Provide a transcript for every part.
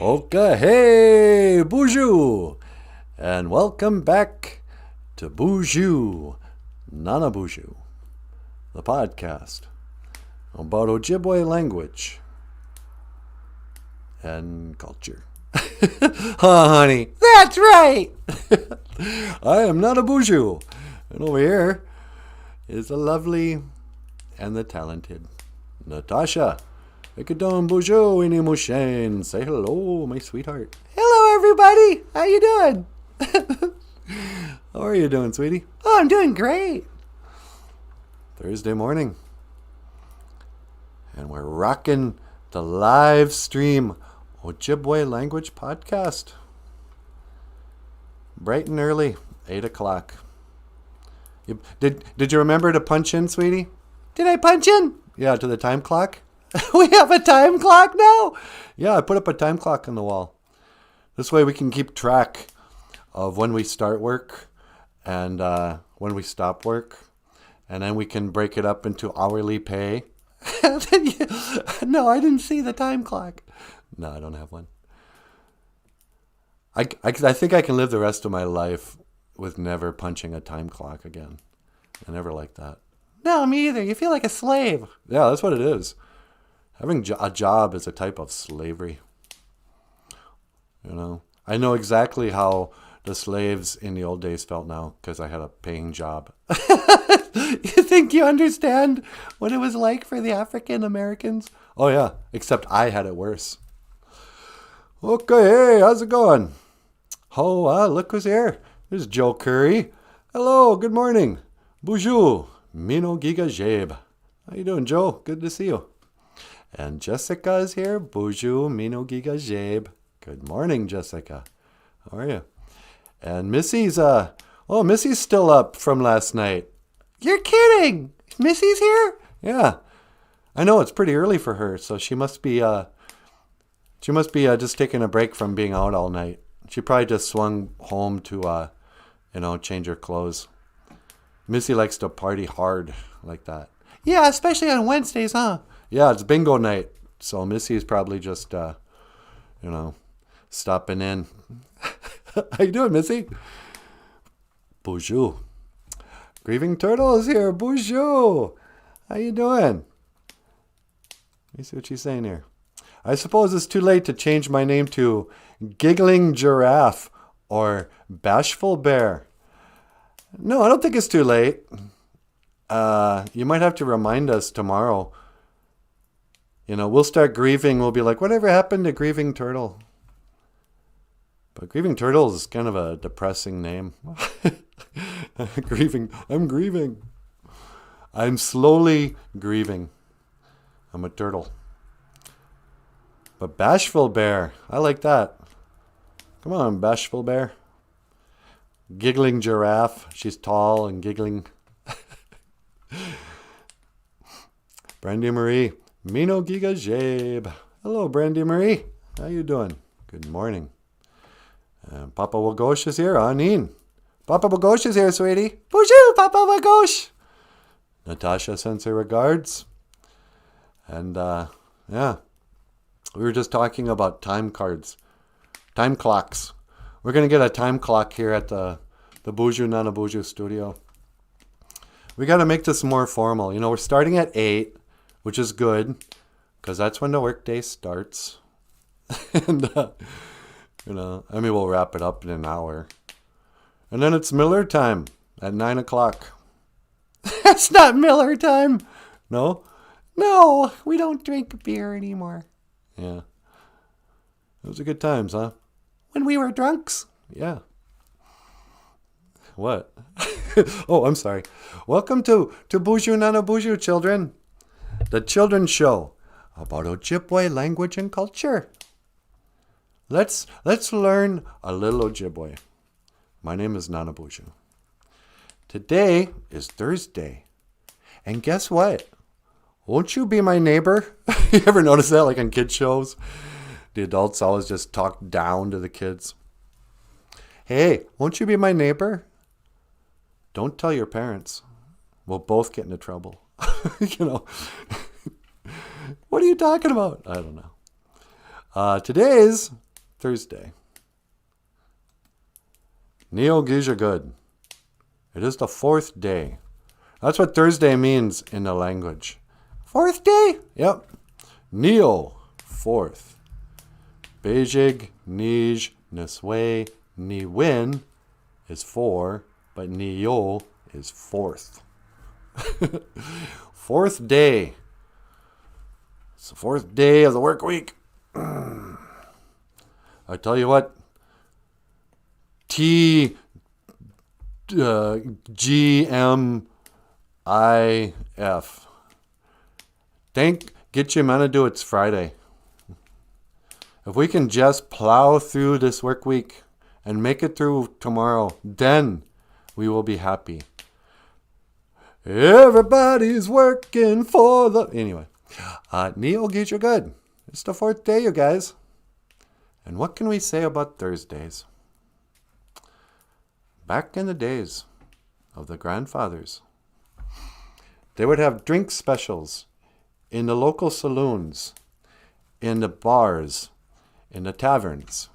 Okay, hey, BOOZHOO, and welcome back to BOOZHOO, NANABOOZHOO, the podcast about OJIBWE language and culture. Huh, honey? That's right! I am NANABOOZHOO, and over here is the lovely and the talented Natasha. BOOZHOO Inimushen. Say hello, my sweetheart. Hello, everybody. How you doing? How are you doing, sweetie? Oh, I'm doing great. Thursday morning. And we're rocking the live stream OJIBWE language podcast. Bright and early, 8 o'clock. Did you remember to punch in, sweetie? Did I punch in? Yeah, to the time clock. We have a time clock now? Yeah, I put up a time clock on the wall. This way we can keep track of when we start work and when we stop work. And then we can break it up into hourly pay. No, I didn't see the time clock. No, I don't have one. I think I can live the rest of my life with never punching a time clock again. I never liked that. No, me either. You feel like a slave. Yeah, that's what it is. Having a job is a type of slavery. You know, I know exactly how the slaves in the old days felt now because I had a paying job. You think you understand what it was like for the African Americans? Oh, yeah, except I had it worse. Okay, hey, how's it going? Oh, look who's here. There's Joe Curry. Hello, good morning. BOOZHOO, Mino Giga Jabe. How you doing, Joe? Good to see you. And Jessica is here. BOOZHOO, Mino Giga Jabe. Good morning, Jessica. How are you? And Missy's Missy's still up from last night. You're kidding! Missy's here? Yeah. I know it's pretty early for her, so she must be just taking a break from being out all night. She probably just swung home to change her clothes. Missy likes to party hard like that. Yeah, especially on Wednesdays, huh? Yeah, it's bingo night. So Missy's probably just, stopping in. How you doing, Missy? BOOZHOO. Grieving Turtle is here. BOOZHOO. How you doing? Let me see what she's saying here. I suppose it's too late to change my name to Giggling Giraffe or Bashful Bear. No, I don't think it's too late. You might have to remind us tomorrow. You know, we'll start grieving. We'll be like, whatever happened to Grieving Turtle? But Grieving Turtle is kind of a depressing name. I'm grieving. I'm slowly grieving. I'm a turtle. But Bashful Bear, I like that. Come on, Bashful Bear. Giggling Giraffe. She's tall and giggling. Brandy Marie. Mino Giga Jabe. Hello, Brandy Marie. How you doing? Good morning. Papa Wagosh is here. Anine. Papa Wagosh is here, sweetie. BOOZHOO, Papa Wagosh. Natasha sends her regards. And, we were just talking about time cards. Time clocks. We're going to get a time clock here at the BOOZHOO NANABOOZHOO studio. We got to make this more formal. You know, we're starting at 8. Which is good, because that's when the workday starts. And, we'll wrap it up in an hour. And then it's Miller time at 9 o'clock. That's not Miller time. No? No, we don't drink beer anymore. Yeah. Those are good times, huh? When we were drunks? Yeah. What? Oh, I'm sorry. Welcome to BOOZHOO NANABOOZHOO, children. The children's show about OJIBWE language and culture. Let's learn a little OJIBWE. My name is NANABOOZHOO. Today is Thursday. And guess what? Won't you be my neighbor? You ever notice that, like on kids shows? The adults always just talk down to the kids. Hey, won't you be my neighbor? Don't tell your parents. We'll both get into trouble. What are you talking about? I don't know. Today's Thursday. Neogija good. It is the 4th day. That's what Thursday means in the language. 4th day? Yep. Neo, 4th. Beijig, Nij, Niswe, Niwin is 4, but Neo is 4th. 4th day. It's the 4th day of the work week. I tell you what. GMIF. Get your man to do it's Friday. If we can just plow through this work week and make it through tomorrow, then we will be happy. Everybody's working for the... Anyway. Neil, get you good. It's the 4th day, you guys. And what can we say about Thursdays? Back in the days of the grandfathers, they would have drink specials in the local saloons, in the bars, in the taverns.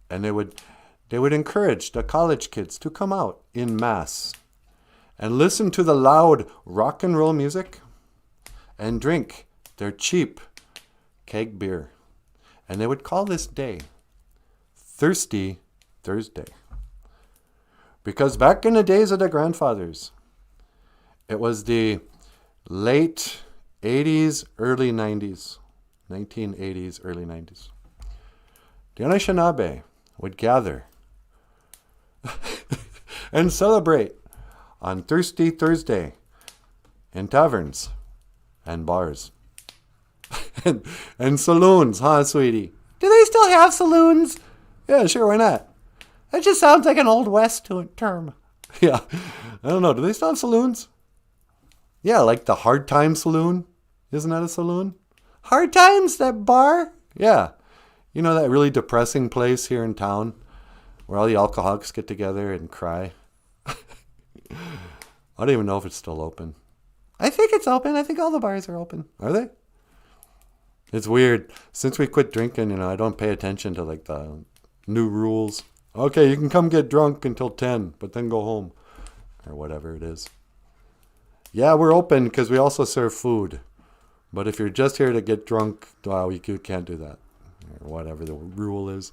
And they would encourage the college kids to come out in mass and listen to the loud rock and roll music and drink their cheap keg beer. And they would call this day Thirsty Thursday. Because back in the days of the grandfathers, it was the late 80s, early 90s, 1980s, early 90s. The Anishinaabe would gather and celebrate on Thirsty Thursday in taverns and bars and saloons, huh, sweetie? Do they still have saloons? Yeah, sure, why not? That just sounds like an Old West term. Yeah, I don't know. Do they still have saloons? Yeah, like the Hard Time Saloon. Isn't that a saloon? Hard Times, that bar? Yeah. You know that really depressing place here in town where all the alcoholics get together and cry? I don't even know if it's still open. I think it's open. I think all the bars are open. Are they? It's weird. Since we quit drinking, I don't pay attention to like the new rules. Okay, you can come get drunk until 10, but then go home. Or whatever it is. Yeah, we're open because we also serve food. But if you're just here to get drunk, well, you can't do that. Or whatever the rule is.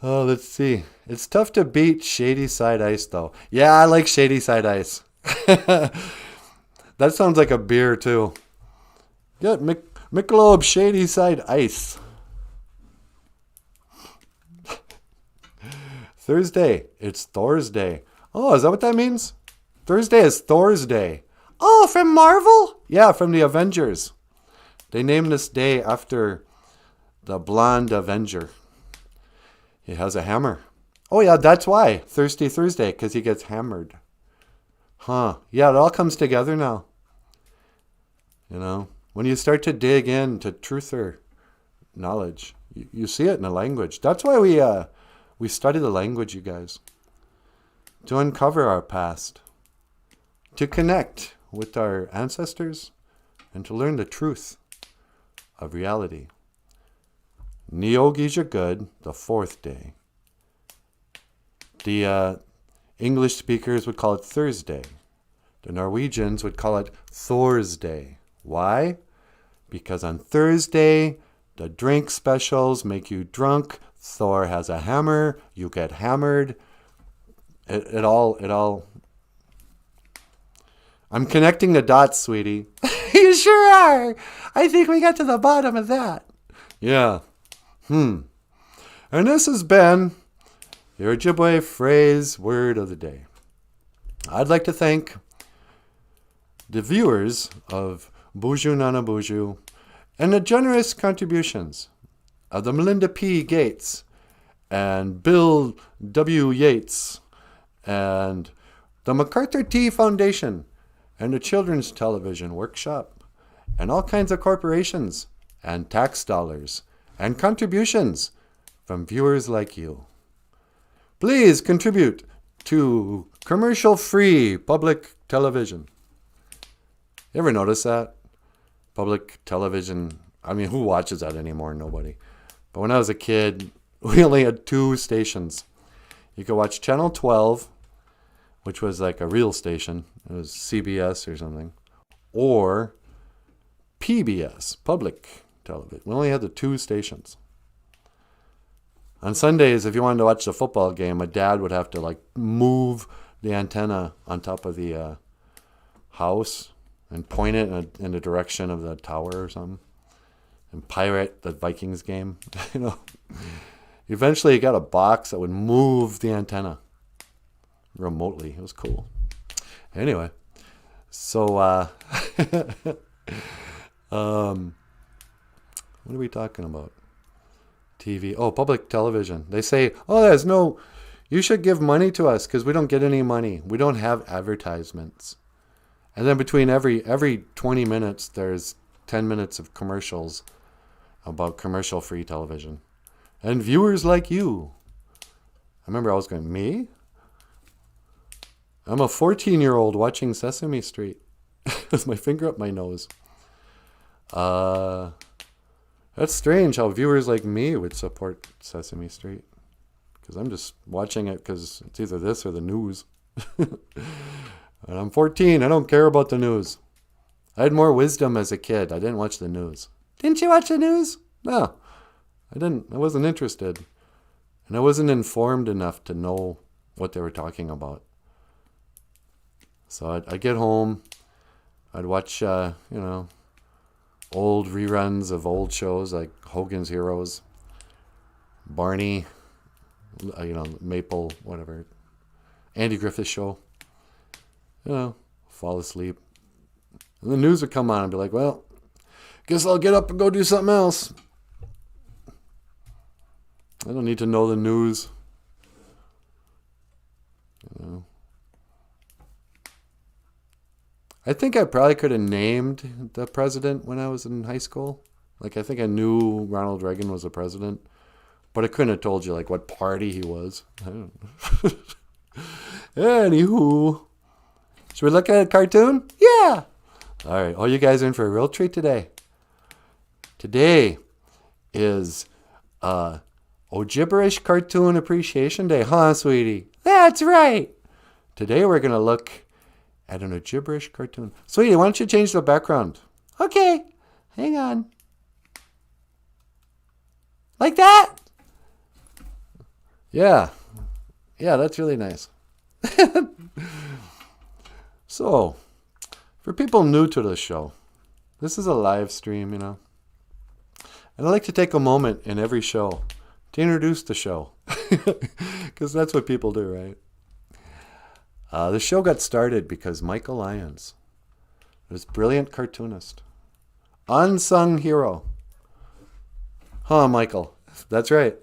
Oh, let's see. It's tough to beat Shady Side Ice, though. Yeah, I like Shady Side Ice. That sounds like a beer, too. Get Michelob Shady Side Ice. Thursday. It's Thor's Day. Oh, is that what that means? Thursday is Thor's Day. Oh, from Marvel? Yeah, from the Avengers. They named this day after the blonde Avenger. He has a hammer. Oh, yeah, that's why. Thirsty Thursday, because he gets hammered. Huh. Yeah, it all comes together now. When you start to dig into truther knowledge, you see it in the language. That's why we study the language, you guys. To uncover our past. To connect with our ancestors. And to learn the truth of reality. Neogija good, the 4th day. The English speakers would call it Thursday. The Norwegians would call it Thor's Day. Why? Because on Thursday, the drink specials make you drunk. Thor has a hammer. You get hammered. It all. I'm connecting the dots, sweetie. You sure are. I think we got to the bottom of that. Yeah. And this has been your Ojibwe phrase word of the day. I'd like to thank the viewers of BOOZHOO NANABOOZHOO and the generous contributions of the Melinda P. Gates and Bill W. Yates and the MacArthur T. Foundation and the Children's Television Workshop and all kinds of corporations and tax dollars and contributions from viewers like you. Please contribute to commercial-free public television. You ever notice that? Public television I mean, who watches that anymore? Nobody. But when I was a kid, we only had 2 stations. You could watch Channel 12, which was like a real station. It was CBS or something. Or PBS, public television. We only had the 2 stations. On Sundays, if you wanted to watch the football game, my dad would have to like move the antenna on top of the house and point it in the direction of the tower or something, and pirate the Vikings game. You know, eventually he got a box that would move the antenna remotely. It was cool. Anyway, so what are we talking about? TV. Oh, public television. They say, oh, you should give money to us because we don't get any money. We don't have advertisements. And then between every 20 minutes, there's 10 minutes of commercials about commercial-free television. And viewers like you. I remember I was going, me? I'm a 14-year-old watching Sesame Street with my finger up my nose. That's strange how viewers like me would support Sesame Street. Because I'm just watching it because it's either this or the news. And I'm 14. I don't care about the news. I had more wisdom as a kid. I didn't watch the news. Didn't you watch the news? No. I didn't. I wasn't interested. And I wasn't informed enough to know what they were talking about. So I'd get home. I'd watch, old reruns of old shows like Hogan's Heroes, Barney, Maple, whatever, Andy Griffith Show. Fall asleep. And the news would come on and be like, well, guess I'll get up and go do something else. I don't need to know the news. I think I probably could have named the president when I was in high school. Like, I think I knew Ronald Reagan was the president, but I couldn't have told you, like, what party he was. I don't know. Anywho. Should we look at a cartoon? Yeah. All right. Oh, you guys are in for a real treat today. Today is OJIBWE Cartoon Appreciation Day. Huh, sweetie? That's right. Today we're going to look at an OJIBWE cartoon. Sweetie, why don't you change the background? Okay. Hang on. Like that? Yeah. Yeah, that's really nice. So, for people new to the show, this is a live stream, And I'd like to take a moment in every show to introduce the show. Because that's what people do, right? The show got started because Michael Lyons, this brilliant cartoonist, unsung hero. Huh, Michael? That's right.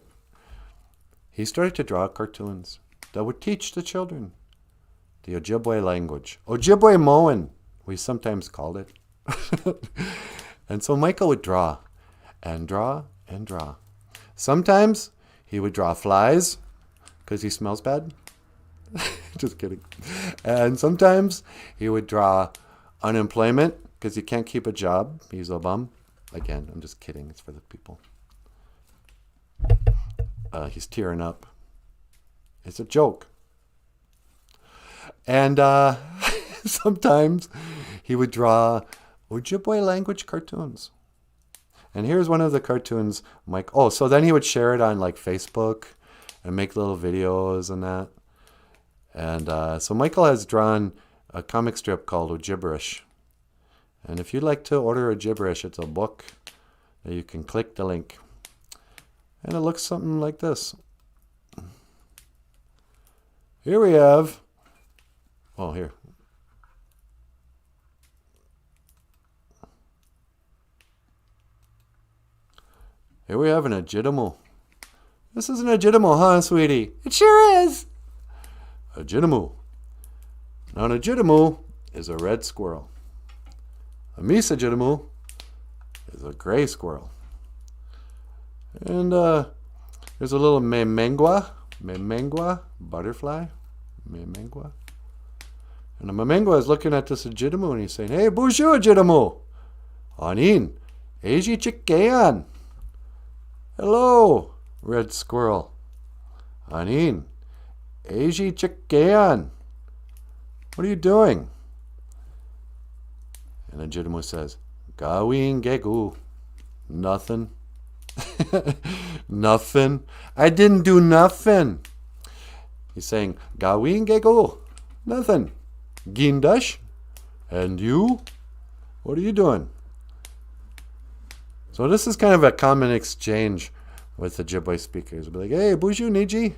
He started to draw cartoons that would teach the children the Ojibwe language. Ojibwe Moan, we sometimes called it. And so Michael would draw and draw and draw. Sometimes he would draw flies because he smells bad. Just kidding. And sometimes he would draw unemployment because he can't keep a job. He's a bum. Again, I'm just kidding. It's for the people. He's tearing up. It's a joke. And sometimes he would draw Ojibwe language cartoons. And here's one of the cartoons, Mike. Oh, so then he would share it on like Facebook and make little videos and that. And so Michael has drawn a comic strip called OJIBWE. And if you'd like to order OJIBWE, it's a book that you can click the link. And it looks something like this. Here we have... Oh, here. Here we have an OJIBWE. This is an OJIBWE, huh, sweetie? It sure is. OJIBWE. Now, an OJIBWE is a red squirrel. A OJIBWE is a gray squirrel. And there's a little memengua butterfly. Memengua. And the memengua is looking at this OJIBWE and he's saying, "Hey, BOOZHOO OJIBWE. Anin, Eiji Chikayan. Hello, red squirrel. Anin. Eiji Chikayan. What are you doing? And then OJIBWE says, Gawin Gegu. Nothing. Nothing. I didn't do nothing. He's saying, Gawin Gegu. Nothing. Gindash. And you? What are you doing? So this is kind of a common exchange with the OJIBWE speakers. They'll be like, hey, BOOZHOO Niji.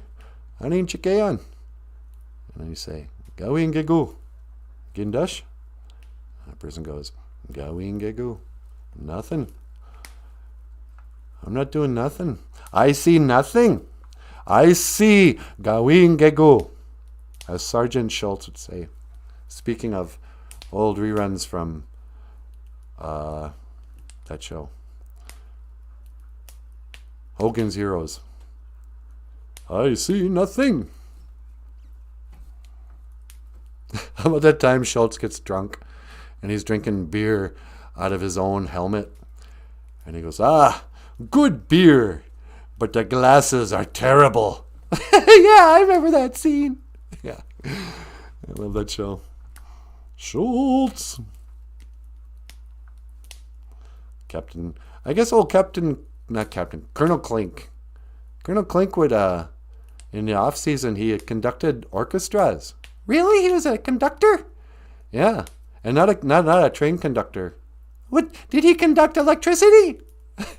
Anin Chikayan. And then you say, Gawin Gegu. Gindash. And the person goes, Gawin Gegu. Nothing. I'm not doing nothing. I see nothing. I see Gawin Gegu. As Sergeant Schultz would say. Speaking of old reruns from that show. Hogan's Heroes. I see nothing. How about that time Schultz gets drunk and he's drinking beer out of his own helmet? And he goes, good beer, but the glasses are terrible. Yeah, I remember that scene. Yeah, I love that show. Schultz. Colonel Klink. Colonel Klink would, in the off season, he had conducted orchestras. Really? He was a conductor? Yeah, and not a train conductor. What, did he conduct electricity?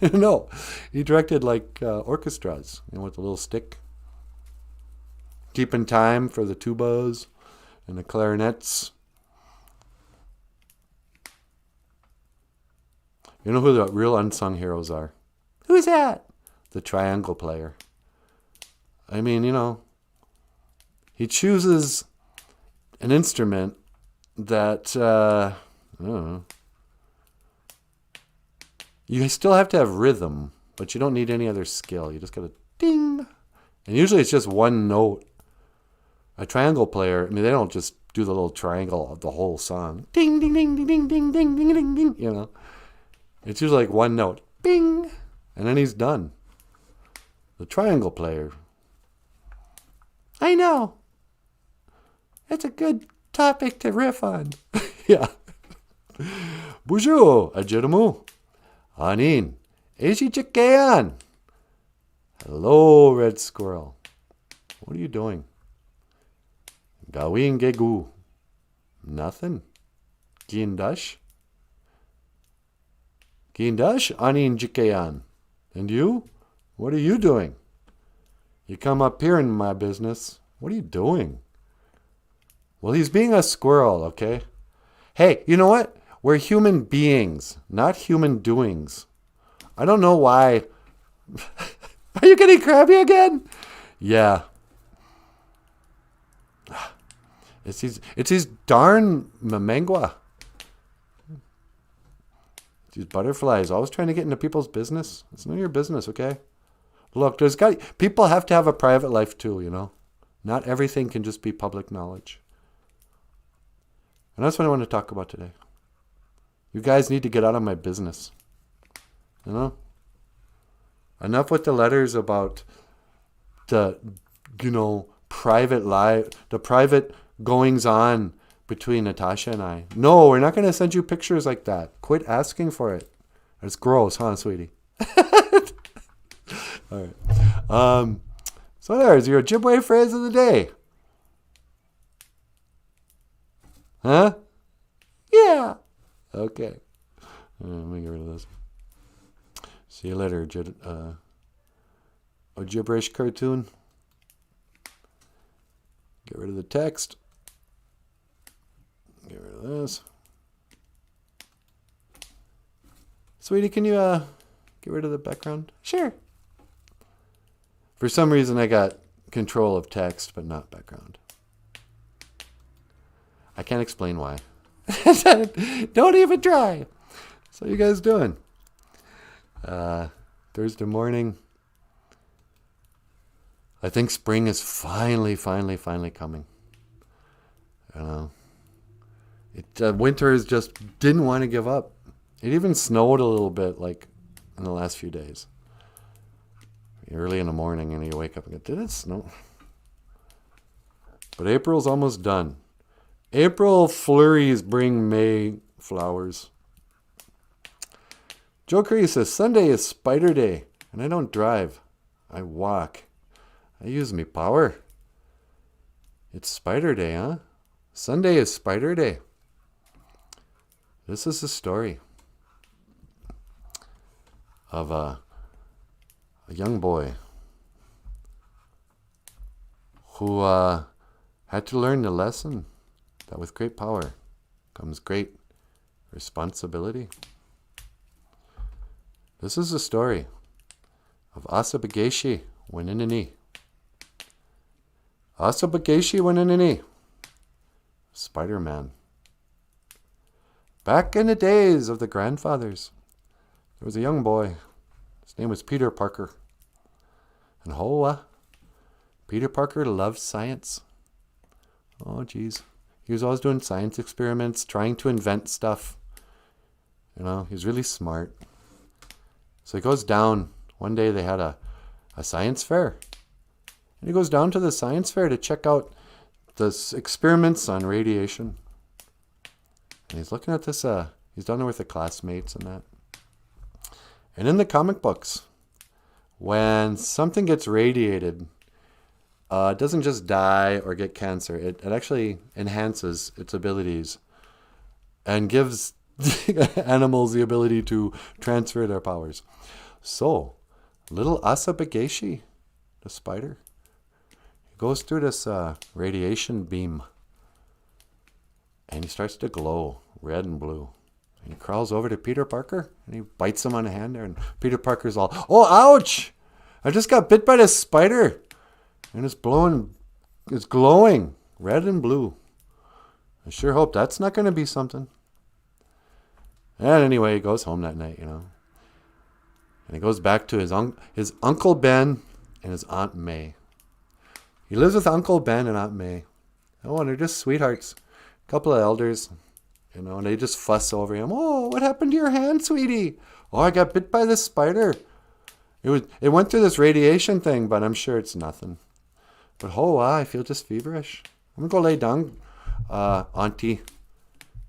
No, he directed orchestras, with a little stick, keeping time for the tubas and the clarinets. You know who the real unsung heroes are? Who's that? The triangle player. I mean, he chooses an instrument that, I don't know. You still have to have rhythm, but you don't need any other skill. You just got to ding. And usually it's just one note. A triangle player, they don't just do the little triangle of the whole song. Ding, ding, ding, ding, ding, ding, ding, ding, ding, ding, It's usually like one note. Bing. And then he's done. The triangle player. I know. That's a good topic to riff on. Yeah. BOOZHOO, OJIBWE. Anin, Eiji Chikayan. Hello, red squirrel. What are you doing? Gawin Gegu. Nothing. Gindash. Gindash, Anin Chikayan. And you? What are you doing? You come up here in my business. What are you doing? Well, he's being a squirrel, okay? Hey, you know what? We're human beings, not human doings. I don't know why. Are you getting crabby again? Yeah. It's these darn mamangua. These butterflies, always trying to get into people's business. It's none of your business, okay? Look, people have to have a private life too, Not everything can just be public knowledge. And that's what I want to talk about today. You guys need to get out of my business. Enough with the letters about the, private life, the private goings on between Natasha and I. No, we're not going to send you pictures like that. Quit asking for it. It's gross, huh, sweetie? All right. So there's your OJIBWE phrase of the day. Huh? Yeah. Okay. Let me get rid of this. See you later, a gibberish cartoon. Get rid of the text. Get rid of this. Sweetie, can you get rid of the background? Sure. For some reason, I got control of text, but not background. I can't explain why. Don't even try. So you guys doing? Thursday morning. I think spring is finally coming. Winter just didn't want to give up. It even snowed a little bit, like, in the last few days. Early in the morning, and you wake up and go, did it snow? But April's almost done. April flurries bring May flowers. Joe Curry says, Sunday is Spider Day, and I don't drive. I walk. I use me power. It's Spider Day, huh? Sunday is Spider Day. This is the story of a young boy who had to learn the lesson that with great power comes great responsibility. This is the story of Asabageshi Waninini. Asabageshi Waninini, Spider-Man. Back in the days of the grandfathers, there was a young boy. His name was Peter Parker. And Peter Parker loved science. Oh, geez. He was always doing science experiments, trying to invent stuff. You know, he was really smart. So he goes down. One day they had a science fair. And he goes down to the science fair to check out the experiments on radiation. And he's looking at this, he's down there with the classmates and that. And in the comic books, when something gets radiated, it doesn't just die or get cancer. It actually enhances its abilities and gives animals the ability to transfer their powers. So, little Asabageshi, the spider, he goes through this radiation beam. And he starts to glow red and blue. And he crawls over to Peter Parker and he bites him on the hand there. And Peter Parker's all, oh, ouch! I just got bit by this spider. And it's glowing red and blue. I sure hope that's not going to be something. And anyway, he goes home that night, you know. And he goes back to his Uncle Ben and his Aunt May. He lives with Uncle Ben and Aunt May. Oh, and they're just sweethearts. Couple of elders, you know, and they just fuss over him. Oh, what happened to your hand, sweetie? Oh, I got bit by this spider. It went through this radiation thing, but I'm sure it's nothing. But I feel just feverish. I'm gonna go lay down, Auntie.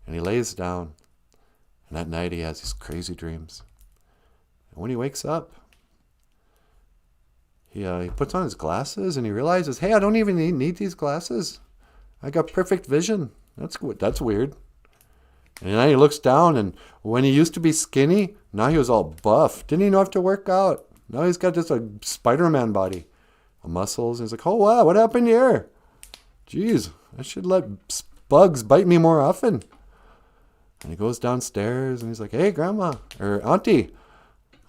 And he lays down. And that night he has these crazy dreams. And when he wakes up, he puts on his glasses and he realizes, hey, I don't even need these glasses. I got perfect vision. That's weird. And then he looks down, and when he used to be skinny, now he was all buff. Didn't even have to work out. Now he's got just a Spider-Man body. Muscles. And he's like, oh, wow, what happened here? Jeez, I should let bugs bite me more often. And he goes downstairs, and he's like, hey, Grandma, or Auntie,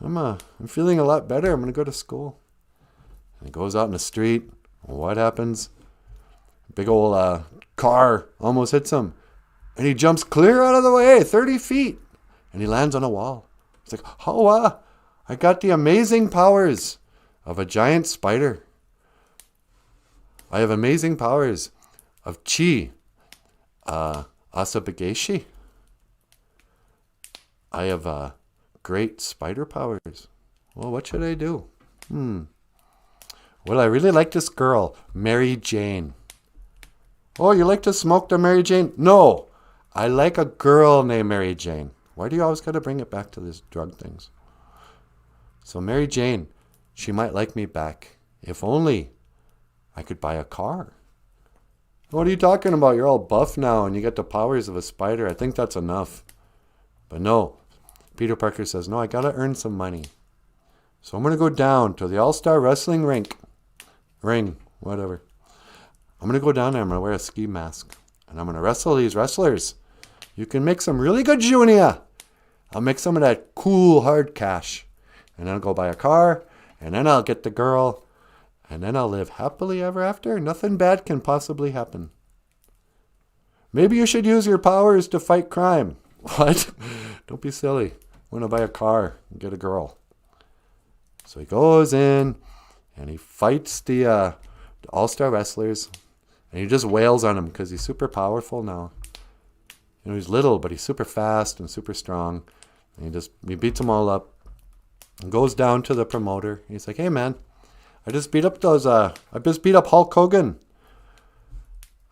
I'm feeling a lot better. I'm going to go to school. And he goes out in the street. What happens? Big old car almost hits him. And he jumps clear out of the way, 30 feet. And he lands on a wall. He's like, I got the amazing powers of a giant spider. I have amazing powers of chi, Asabageshi. I have great spider powers. Well, what should I do? Well, I really like this girl, Mary Jane. Oh, you like to smoke the Mary Jane? No, I like a girl named Mary Jane. Why do you always got to bring it back to these drug things? So Mary Jane, she might like me back. If only I could buy a car. What are you talking about? You're all buff now and you get the powers of a spider. I think that's enough. But no, Peter Parker says, no, I got to earn some money. So I'm going to go down to the All-Star Wrestling ring, whatever. I'm going to go down there. I'm going to wear a ski mask. And I'm going to wrestle these wrestlers. You can make some really good junior. I'll make some of that cool hard cash. And then I'll go buy a car. And then I'll get the girl. And then I'll live happily ever after. Nothing bad can possibly happen. Maybe you should use your powers to fight crime. What? Don't be silly. I'm going to buy a car and get a girl. So he goes in and he fights the all-star wrestlers. And he just wails on him because he's super powerful now. You know, he's little, but he's super fast and super strong. And he beats them all up. And goes down to the promoter. He's like, hey man, I just beat up Hulk Hogan.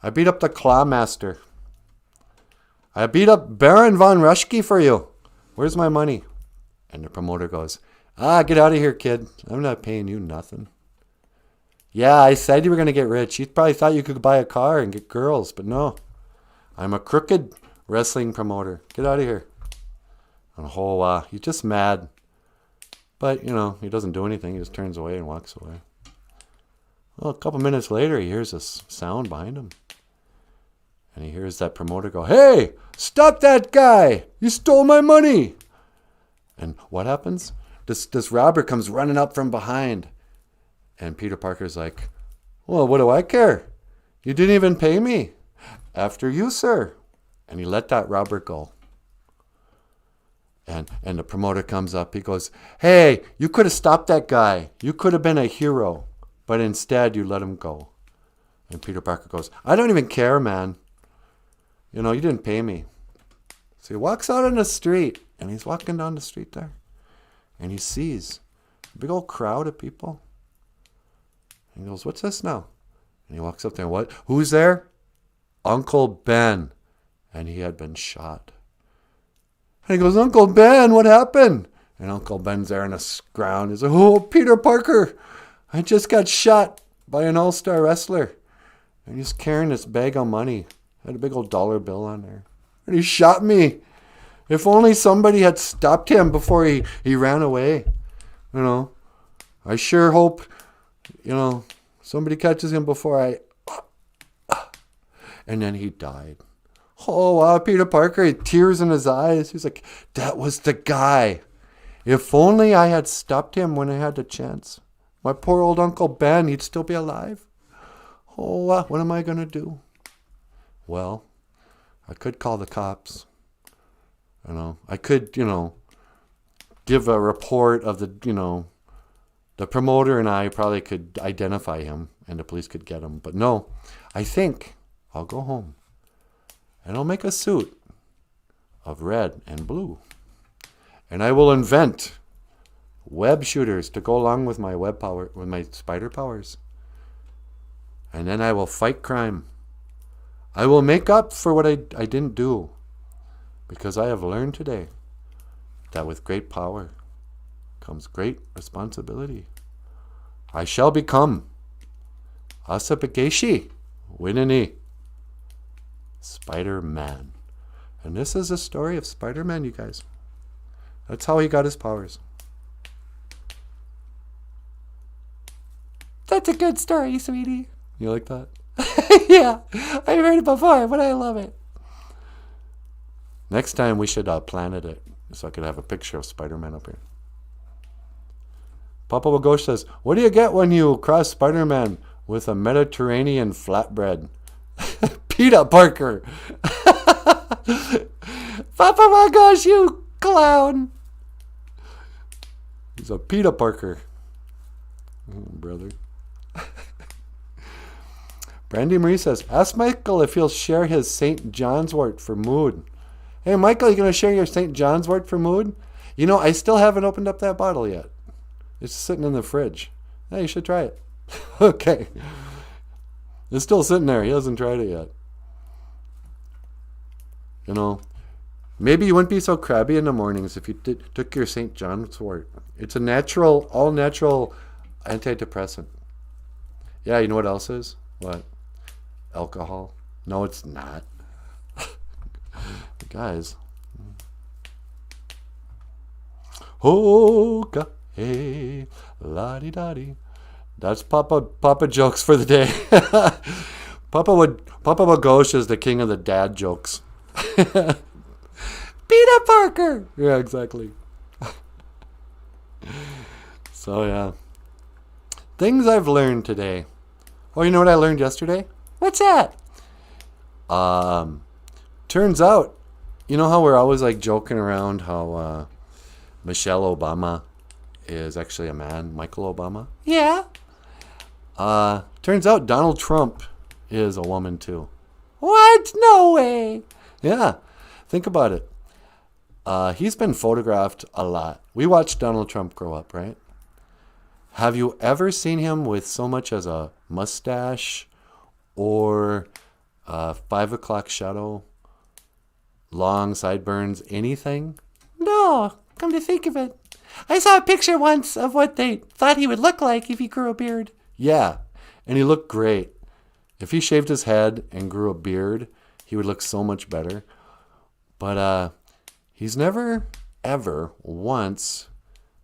I beat up the Clawmaster. I beat up Baron von Raschke for you. Where's my money? And the promoter goes, get out of here, kid. I'm not paying you nothing. Yeah, I said you were going to get rich. You probably thought you could buy a car and get girls, but no. I'm a crooked wrestling promoter. Get out of here. And he's just mad. But, he doesn't do anything. He just turns away and walks away. Well, a couple minutes later, he hears this sound behind him. And he hears that promoter go, hey, stop that guy. You stole my money. And what happens? This robber comes running up from behind. And Peter Parker's like, well, what do I care? You didn't even pay me. After you, sir. And he let that robber go. And the promoter comes up. He goes, hey, you could have stopped that guy. You could have been a hero. But instead, you let him go. And Peter Parker goes, I don't even care, man. You didn't pay me. So he walks out on the street. And he's walking down the street there. And he sees a big old crowd of people. And he goes, what's this now? And he walks up there. What? Who's there? Uncle Ben. And he had been shot. And he goes, Uncle Ben, what happened? And Uncle Ben's there on the ground. He's like, oh, Peter Parker, I just got shot by an all-star wrestler. And he's carrying this bag of money. Had a big old dollar bill on there. And he shot me. If only somebody had stopped him before he ran away. I sure hope, somebody catches him before And then he died. Oh, wow, Peter Parker, he had tears in his eyes. He's like, that was the guy. If only I had stopped him when I had the chance. My poor old Uncle Ben, he'd still be alive. Oh, what am I going to do? Well, I could call the cops. I could, give a report of the promoter, and I probably could identify him and the police could get him. But no, I think I'll go home and I'll make a suit of red and blue. And I will invent web shooters to go along with my with my spider powers. And then I will fight crime. I will make up for what I didn't do. Because I have learned today that with great power comes great responsibility. I shall become Asabageshi Winini Spider-Man. And this is a story of Spider-Man, you guys. That's how he got his powers. That's a good story, sweetie. You like that? Yeah, I've heard it before, but I love it. Next time we should planet it so I could have a picture of Spider-Man up here. Papa Wagosh says, what do you get when you cross Spider-Man with a Mediterranean flatbread? Peter Parker. Papa Wagosh, you clown. He's a Peter Parker. Oh, brother. Brandy Marie says, ask Michael if he'll share his St. John's wort for mood. Hey, Michael, you going to share your St. John's wort for mood? I still haven't opened up that bottle yet. It's sitting in the fridge. Yeah, you should try it. Okay. It's still sitting there. He hasn't tried it yet. Maybe you wouldn't be so crabby in the mornings if you took your St. John's wort. It's a all natural antidepressant. Yeah, you know what else is? What? Alcohol? No, it's not. Guys. Hoka, hey, la-di-da-di. That's Papa jokes for the day. Papa Wagosh is the king of the dad jokes. Peter Parker. Yeah, exactly. So yeah. Things I've learned today. Oh, you know what I learned yesterday? What's that? Turns out, you know how we're always like joking around how Michelle Obama is actually a man, Michael Obama? Yeah. Turns out Donald Trump is a woman too. What? No way. Yeah. Think about it. He's been photographed a lot. We watched Donald Trump grow up, right? Have you ever seen him with so much as a mustache or a 5 o'clock shadow, long sideburns, anything? No, come to think of it. I saw a picture once of what they thought he would look like if he grew a beard. Yeah, and he looked great. If he shaved his head and grew a beard, he would look so much better. But he's never, ever, once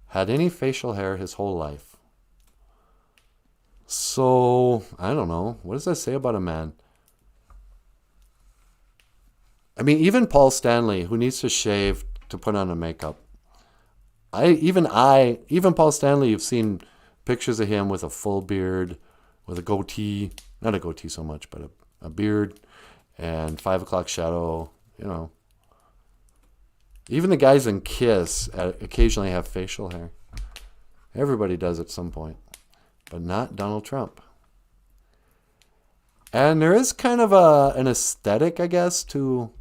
had any facial hair his whole life. So, I don't know. What does that say about a man? I mean, even Paul Stanley, who needs to shave to put on a makeup. Even Paul Stanley, you've seen pictures of him with a full beard, with a goatee. Not a goatee so much, but a beard and 5 o'clock shadow, you know. Even the guys in Kiss occasionally have facial hair. Everybody does at some point. But not Donald Trump. And there is kind of an aesthetic, I guess, to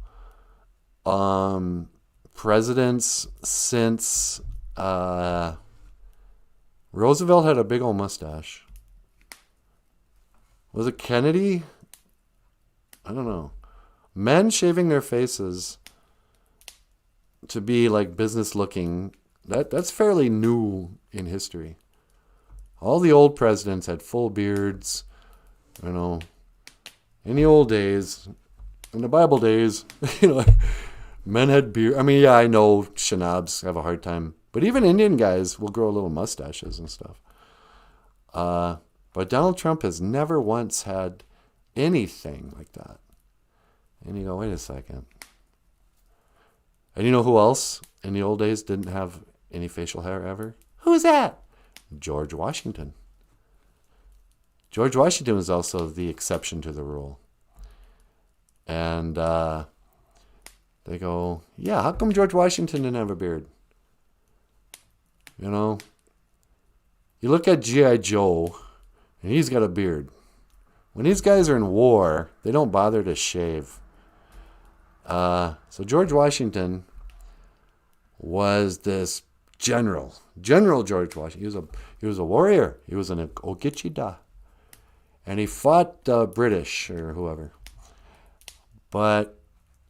presidents since Roosevelt had a big old mustache. Was it Kennedy? I don't know. Men shaving their faces to be like business looking, that's fairly new in history. All the old presidents had full beards, you know. In the old days, in the Bible days, you know, men had beard. I mean, yeah, I know Shinabs have a hard time, but even Indian guys will grow little mustaches and stuff. But Donald Trump has never once had anything like that. And you go, wait a second. And you know who else in the old days didn't have any facial hair ever? Who's that? George Washington. George Washington was also the exception to the rule. And they go, yeah, how come George Washington didn't have a beard? You know, you look at G.I. Joe, and he's got a beard. When these guys are in war, they don't bother to shave. So George Washington was this General George Washington. He was a warrior. He was an Ogichida. And he fought British or whoever. But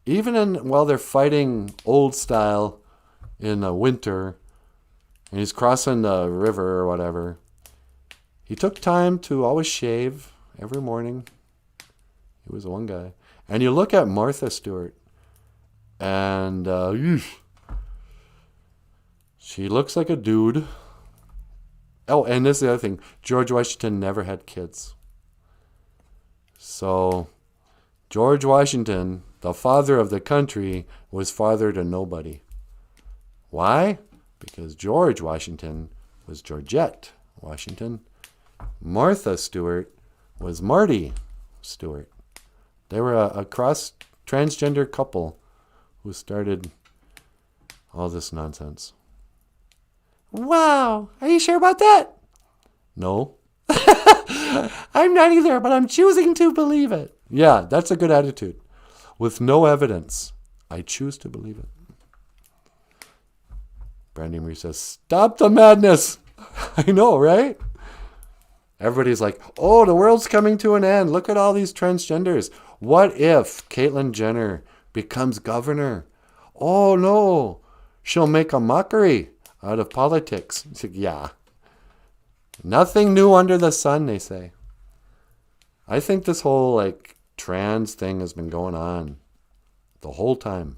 even while they're fighting old style in the winter, and he's crossing the river or whatever, he took time to always shave every morning. He was the one guy. And you look at Martha Stewart, and she looks like a dude. Oh, and this is the other thing. George Washington never had kids. So, George Washington, the father of the country, was father to nobody. Why? Because George Washington was Georgette Washington. Martha Stewart was Marty Stewart. They were a transgender couple who started all this nonsense. Wow, are you sure about that? No. I'm not either, but I'm choosing to believe it. Yeah, that's a good attitude. With no evidence, I choose to believe it. Brandy Marie says, stop the madness. I know, right? Everybody's like, oh, the world's coming to an end. Look at all these transgenders. What if Caitlyn Jenner becomes governor? Oh, no. She'll make a mockery out of politics. It's like, yeah. Nothing new under the sun, they say. I think this whole, trans thing has been going on the whole time.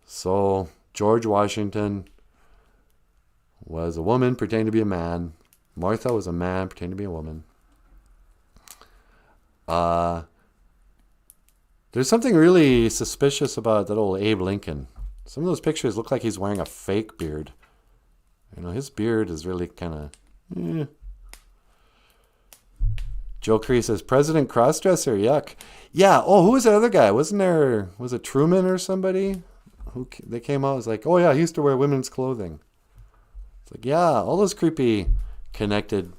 So, George Washington was a woman pretending to be a man. Martha was a man pretending to be a woman. There's something really suspicious about that old Abe Lincoln. Some of those pictures look like he's wearing a fake beard. You know, his beard is really kind of... Joe Cree says, President Crossdresser, yuck. Yeah, oh, who was that other guy? Was it Truman or somebody? They came out, was like, oh yeah, he used to wear women's clothing. It's like, yeah, all those creepy connected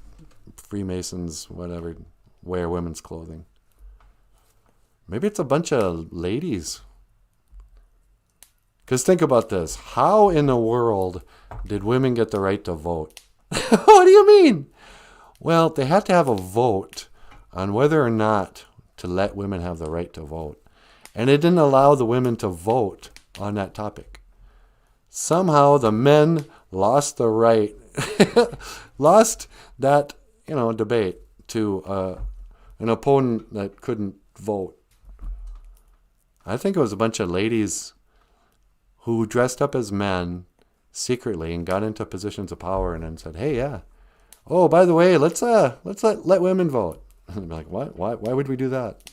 Freemasons, whatever, wear women's clothing. Maybe it's a bunch of ladies. Because think about this. How in the world did women get the right to vote? What do you mean? Well, they had to have a vote on whether or not to let women have the right to vote. And it didn't allow the women to vote on that topic. Somehow the men lost the right, lost that, debate to an opponent that couldn't vote. I think it was a bunch of ladies who dressed up as men secretly and got into positions of power and then said, "Hey, yeah. Oh, by the way, let's let women vote." And they'd be like, "What? Why would we do that?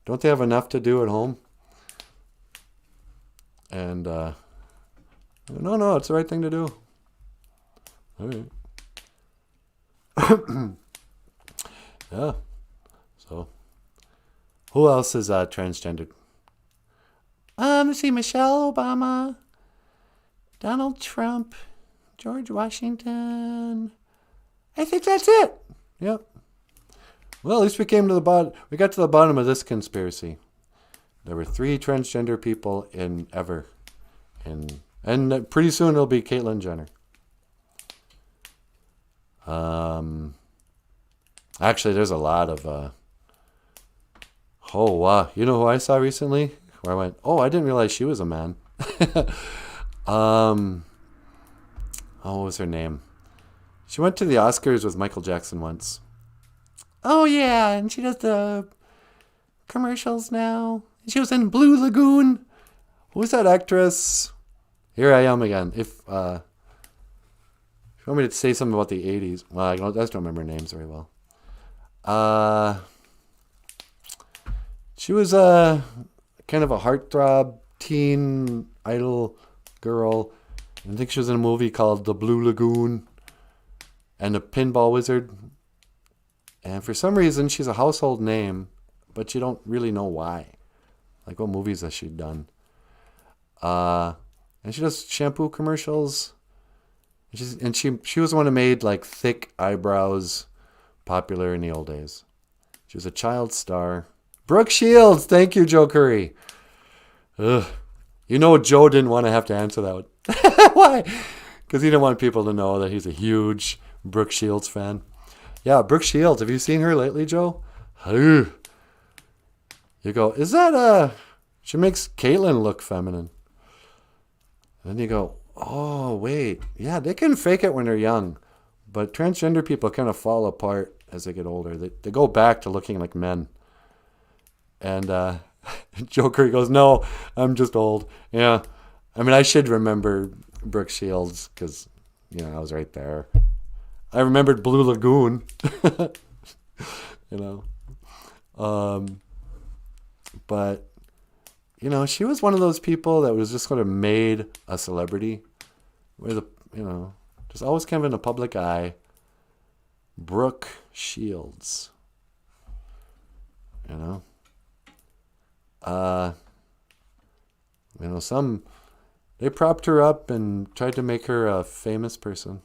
Don't they have enough to do at home?" And no, it's the right thing to do. All right. Yeah. So, who else is transgendered? Let's see, Michelle Obama, Donald Trump, George Washington. I think that's it. Yep. Well, at least we came to the bottom. We got to the bottom of this conspiracy. There were 3 transgender people in ever, and pretty soon it'll be Caitlyn Jenner. Actually, there's a lot of. Oh wow! You know who I saw recently? Where I went, oh, I didn't realize she was a man. Oh, what was her name? She went to the Oscars with Michael Jackson once. Oh yeah, and she does the commercials now. She was in Blue Lagoon. Who's that actress? Here I am again. If you want me to say something about the 80s, well, I just don't remember names very well. She was kind of a heartthrob teen idol girl. I think she was in a movie called The Blue Lagoon and The Pinball Wizard. And for some reason, she's a household name, but you don't really know why. Like, what movies has she done? And she does shampoo commercials. She was the one who made, like, thick eyebrows popular in the old days. She was a child star. Brooke Shields. Thank you, Joe Curry. Ugh. You know Joe didn't want to have to answer that one. Why? Because he didn't want people to know that he's a huge Brooke Shields fan. Yeah, Brooke Shields. Have you seen her lately, Joe? Ugh. You go, is that she makes Caitlyn look feminine. And then you go, oh, wait. Yeah, they can fake it when they're young. But transgender people kind of fall apart as they get older. They go back to looking like men. And Joe Curry goes, no, I'm just old. Yeah. I mean, I should remember Brooke Shields because, I was right there. I remembered Blue Lagoon. But, she was one of those people that was just sort of made a celebrity. With just always kind of in the public eye. Brooke Shields. They propped her up and tried to make her a famous person.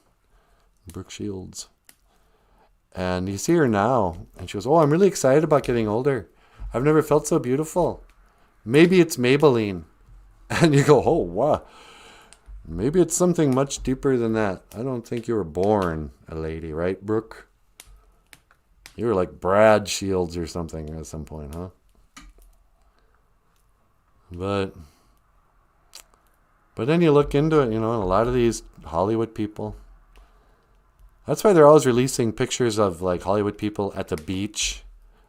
Brooke Shields. And you see her now, and she goes, oh, I'm really excited about getting older. I've never felt so beautiful. Maybe it's Maybelline. And you go, oh, wow. Maybe it's something much deeper than that. I don't think you were born a lady, right, Brooke? You were like Brad Shields or something at some point, huh? But then you look into it, a lot of these Hollywood people. That's why they're always releasing pictures of like Hollywood people at the beach.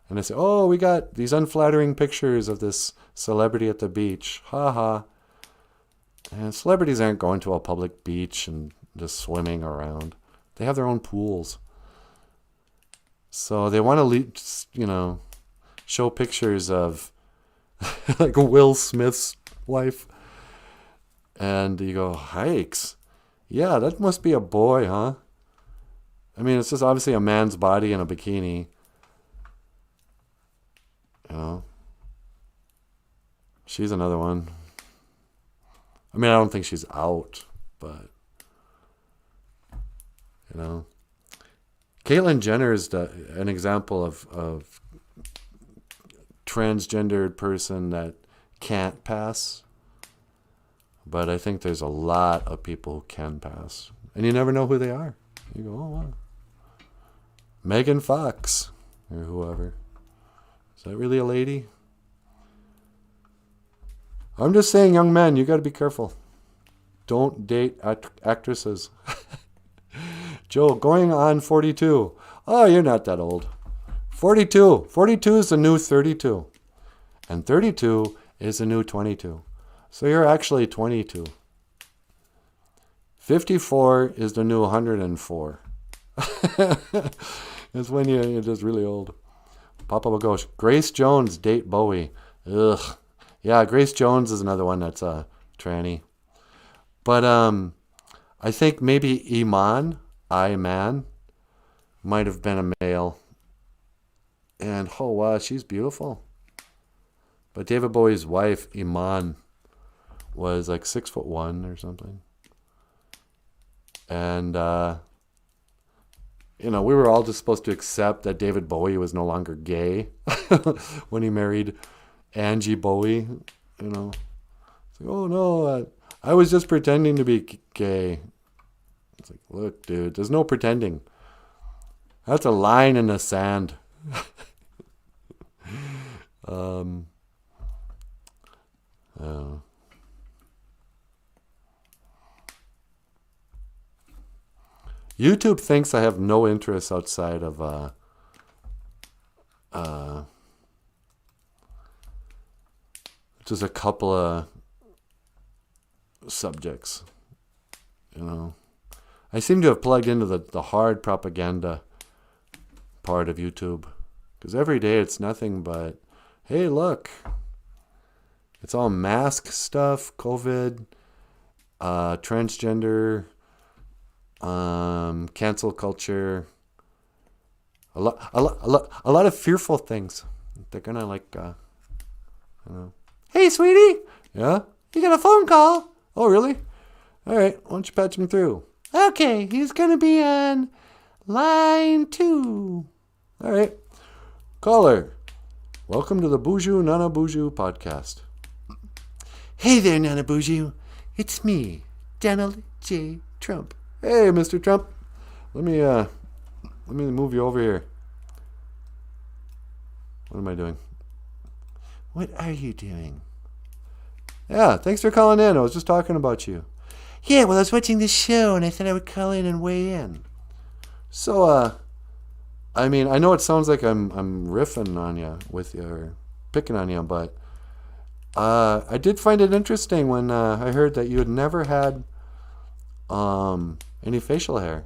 And they say, oh, we got these unflattering pictures of this celebrity at the beach. Ha ha. And celebrities aren't going to a public beach and just swimming around. They have their own pools. So they want to, show pictures of like Will Smith's wife. And you go, hikes. Yeah, that must be a boy, huh? I mean, it's just obviously a man's body in a bikini. She's another one. I mean, I don't think she's out, but, Caitlyn Jenner is an example of transgendered person that can't pass. But I think there's a lot of people who can pass. And you never know who they are. You go, oh, wow. Megan Fox or whoever. Is that really a lady? I'm just saying, young men, you got to be careful. Don't date actresses. Joe, going on 42. Oh, you're not that old. 42. 42 is the new 32. And 32 is the new 22. So you're actually 22. 54 is the new 104. It's when you're just really old. Papa Bagosh. Grace Jones, date Bowie. Ugh. Yeah, Grace Jones is another one that's a tranny. But I think maybe Iman might have been a male. And oh wow, she's beautiful. But David Bowie's wife, Iman, was like 6'1" or something. And we were all just supposed to accept that David Bowie was no longer gay when he married Angie Bowie. It's like, oh no, I was just pretending to be gay. It's like, look, dude, there's no pretending. That's a line in the sand. YouTube thinks I have no interests outside of just a couple of subjects. I seem to have plugged into the hard propaganda part of YouTube, because every day it's nothing but, hey, look, it's all mask stuff, COVID, transgender, cancel culture, a lot of fearful things. They're gonna hey, sweetie, yeah, you got a phone call? Oh, really? All right, why don't you patch him through? Okay, he's gonna be on line 2. All right, caller, welcome to the BOOZHOO NANABOOZHOO podcast. Hey there, NANABOOZHOO. It's me, Donald J. Trump. Hey, Mr. Trump. Let me move you over here. What am I doing? What are you doing? Yeah, thanks for calling in. I was just talking about you. Yeah, well, I was watching this show, and I thought I would call in and weigh in. So, I know it sounds like I'm riffing on you or picking on you, but I did find it interesting when I heard that you had never had any facial hair.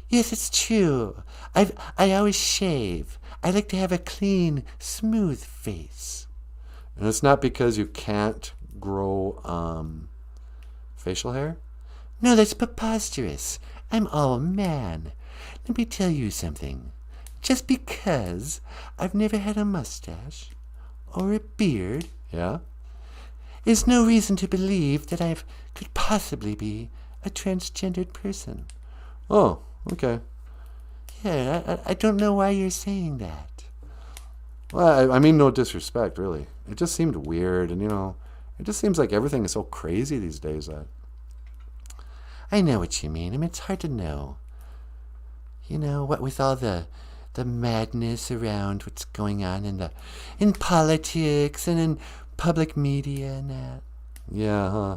Yes, it's true. I always shave. I like to have a clean, smooth face. And it's not because you can't grow facial hair? No, that's preposterous. I'm all man. Let me tell you something. Just because I've never had a mustache or a beard, yeah, is no reason to believe that I could possibly be a transgendered person. Oh, okay. Yeah, I don't know why you're saying that. Well, I mean no disrespect, really. It just seemed weird, and it just seems like everything is so crazy these days that... I know what you mean. It's hard to know. What with all the madness around what's going on in politics and in public media and that. Yeah, huh?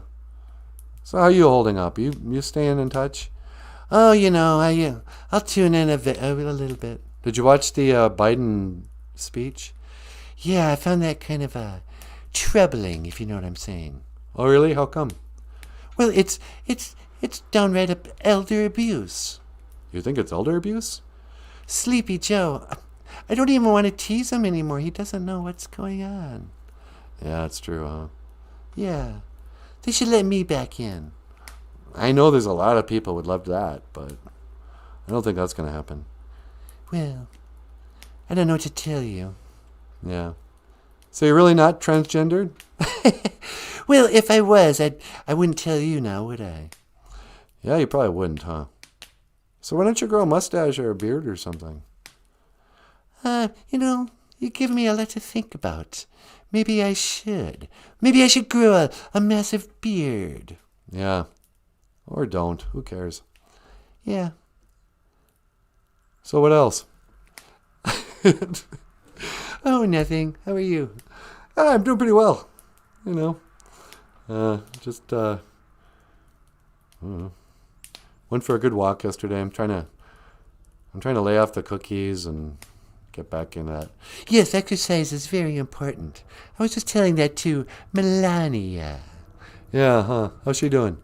So how are you holding up? You staying in touch? Oh, I'll tune in a little bit. Did you watch the Biden speech? Yeah, I found that kind of troubling, if you know what I'm saying. Oh, really? How come? Well, it's downright elder abuse. You think it's elder abuse? Sleepy Joe, I don't even want to tease him anymore. He doesn't know what's going on. Yeah, it's true, huh? Yeah. They should let me back in. I know there's a lot of people would love that, but I don't think that's going to happen. Well, I don't know what to tell you. Yeah. So you're really not transgendered? Well, if I was, I wouldn't tell you now, would I? Yeah, you probably wouldn't, huh? So why don't you grow a mustache or a beard or something? You give me a lot to think about. Maybe I should. Maybe I should grow a massive beard. Yeah. Or don't. Who cares? Yeah. So what else? Oh, nothing. How are you? I'm doing pretty well. You know. Just I don't know. Went for a good walk yesterday. I'm trying to lay off the cookies and get back in that. Yes, exercise is very important. I was just telling that to Melania. Yeah, huh? How's she doing?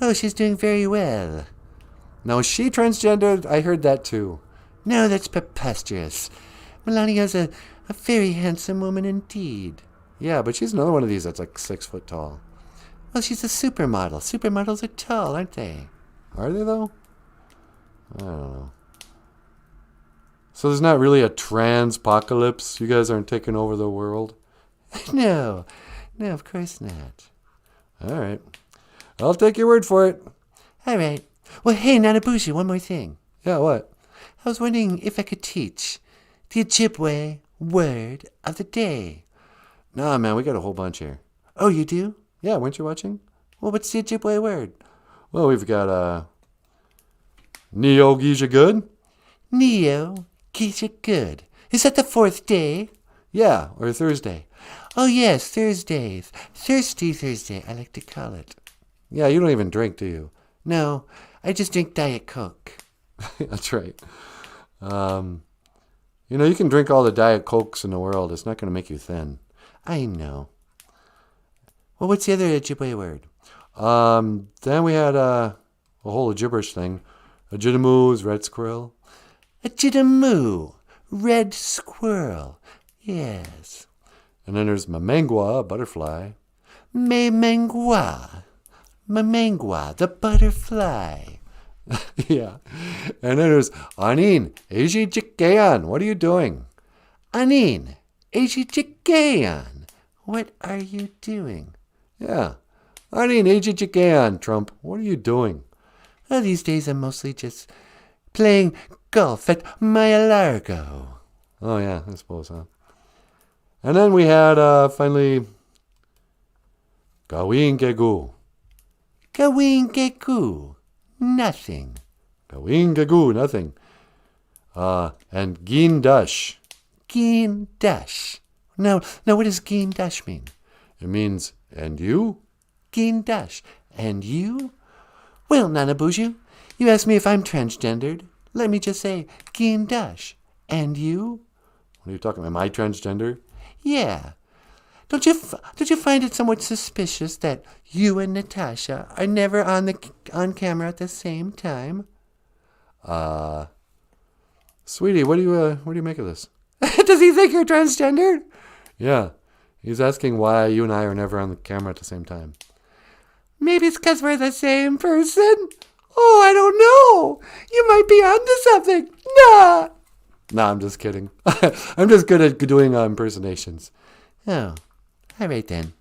Oh, she's doing very well. Now, is she transgendered? I heard that too. No, that's preposterous. Melania's a very handsome woman indeed. Yeah, but she's another one of these that's like 6 foot tall. Well, she's a supermodel. Supermodels are tall, aren't they? Are they, though? I don't know. So there's not really a trans-apocalypse? You guys aren't taking over the world? No, of course not. All right. I'll take your word for it. All right. Well, hey, NANABOOZHOO, one more thing. Yeah, what? I was wondering if I could teach the OJIBWE word of the day. Nah, man, we got a whole bunch here. Oh, you do? Yeah, weren't you watching? Well, what's the OJIBWE word? Well, we've got, Neo Geisha Good. Neo Geisha Good. Is that the 4th day? Yeah, or Thursday. Oh, yes, Thursdays. Thirsty Thursday, I like to call it. Yeah, you don't even drink, do you? No, I just drink Diet Coke. That's right. You know, you can drink all the Diet Cokes in the world. It's not going to make you thin. I know. Well, what's the other OJIBWE word? Then we had a whole gibberish thing. OJIBWE is red squirrel. OJIBWE, red squirrel. Yes. And then there's mamangua, butterfly. Mamangua, the butterfly. Yeah. And then there's Anin, Ejijikayan. What are you doing? Anin, Ejijikayan. What are you doing? Yeah. Anin, Ejijikayan, Trump. What are you doing? Well, these days I'm mostly just playing golf at Mar-a-Lago. Oh, yeah, I suppose, huh? And then we had, finally, Gawin Gegu. Gawin Gegu. Nothing. Gawin Gegu, nothing. And Gin Dush. Gin Dush. Now, what does Gin Dush mean? It means, and you? Gin Dush. And you? Well, NANABOOZHOO, you asked me if I'm transgendered. Let me just say, Gin Dush. And you? What are you talking about? Am I transgender? Yeah. Don't you find it somewhat suspicious that you and Natasha are never on camera at the same time? Sweetie, what do you make of this? Does he think you're transgendered? Yeah. He's asking why you and I are never on the camera at the same time. Maybe it's because we're the same person. Oh, I don't know. You might be onto something. Nah. Nah, I'm just kidding. I'm just good at doing impersonations. Oh, all right then.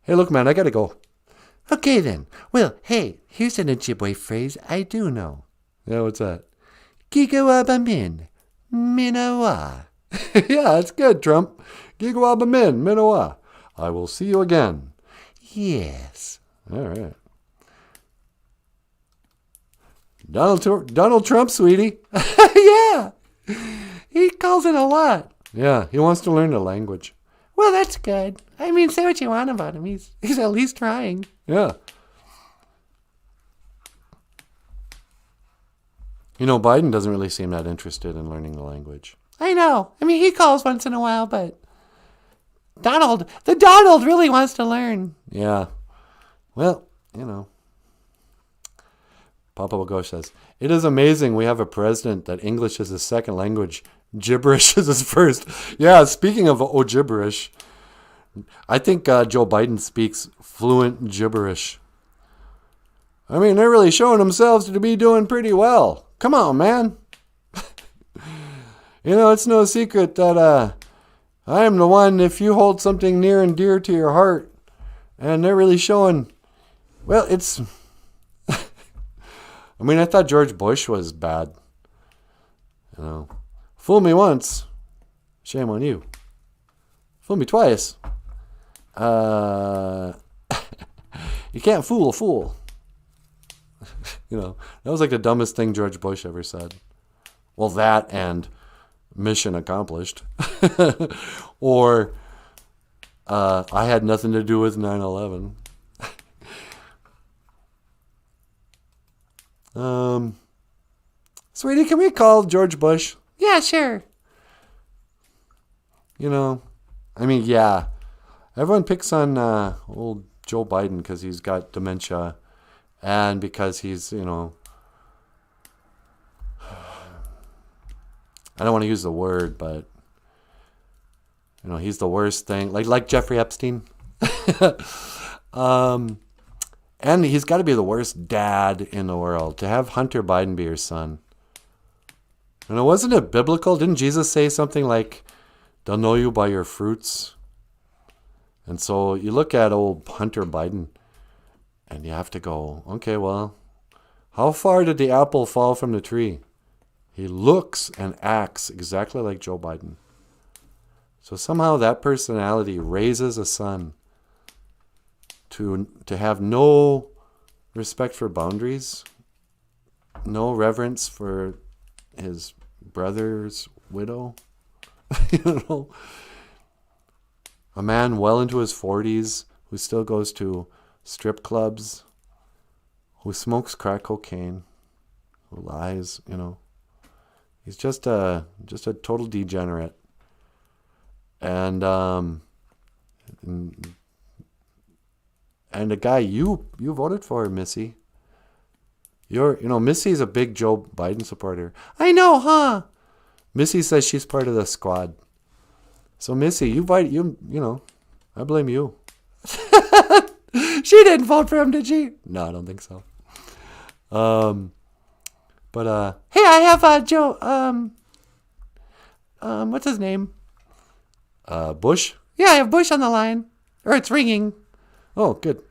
Hey, look, man, I gotta go. Okay then. Well, hey, here's an OJIBWE phrase I do know. Yeah, what's that? Gigawaba min, minawa. Yeah, that's good, Trump. Gigawaba min, minawa. I will see you again. Yes. All right. Donald Trump, sweetie. Yeah. He calls it a lot. Yeah, he wants to learn the language. Well, that's good. I mean, say what you want about him. He's at least trying. Yeah. You know, Biden doesn't really seem that interested in learning the language. I know. I mean, he calls once in a while, but Donald really wants to learn. Yeah. Well, you know. Papa Wagosh says, it is amazing we have a president that English is his second language. Gibberish is his first. Yeah, speaking of gibberish, I think Joe Biden speaks fluent gibberish. I mean, they're really showing themselves to be doing pretty well. Come on, man. You know, it's no secret that I am the one, if you hold something near and dear to your heart, and they're really showing, well, it's... I mean, I thought George Bush was bad. You know, fool me once, shame on you. Fooled me twice. You can't fool a fool. That was like the dumbest thing George Bush ever said. Well, that and mission accomplished. Or I had nothing to do with 9/11. Sweetie, can we call George Bush? Yeah, sure. Yeah. Everyone picks on old Joe Biden because he's got dementia and because he's, I don't want to use the word, but, he's the worst thing. Like Jeffrey Epstein. And he's got to be the worst dad in the world. To have Hunter Biden be your son. Wasn't it biblical? Didn't Jesus say something like, they'll know you by your fruits? And so you look at old Hunter Biden and you have to go, okay, well, how far did the apple fall from the tree? He looks and acts exactly like Joe Biden. So somehow that personality raises a son to have no respect for boundaries, no reverence for his brother's widow. A man well into his 40s who still goes to strip clubs, who smokes crack cocaine, who lies, He's just a total degenerate. And the guy you voted for, Missy. Missy's a big Joe Biden supporter. I know, huh? Missy says she's part of the squad. So Missy, I blame you. She didn't vote for him, did she? No, I don't think so. Hey, I have Joe. What's his name? Bush. Yeah, I have Bush on the line, or it's ringing. Oh, good.